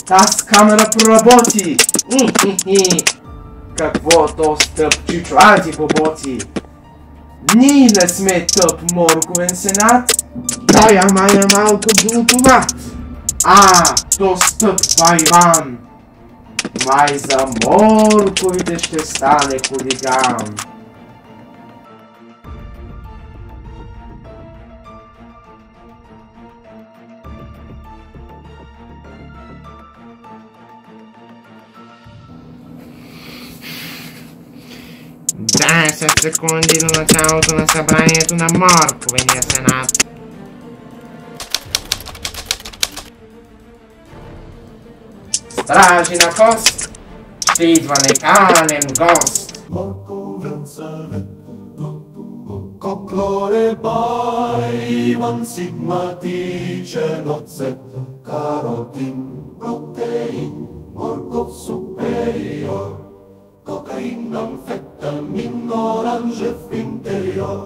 Тази камера проработи! Каквото стъпчичо, ади боботи! Ние не сме тъп морковен сенат! Дай амая малко глутомат! То стъпва Иван! Май за морковите ще стане хулиган! Десет секунди до началото на събранието на морковения сенат. Стражи на кост, ще идва неканен гост. Морковен съвет, коклоре баре, Иван сигматичен оцет, каротин, протеин, морков супериор, кокаин, амфетамин, оранжев интериор.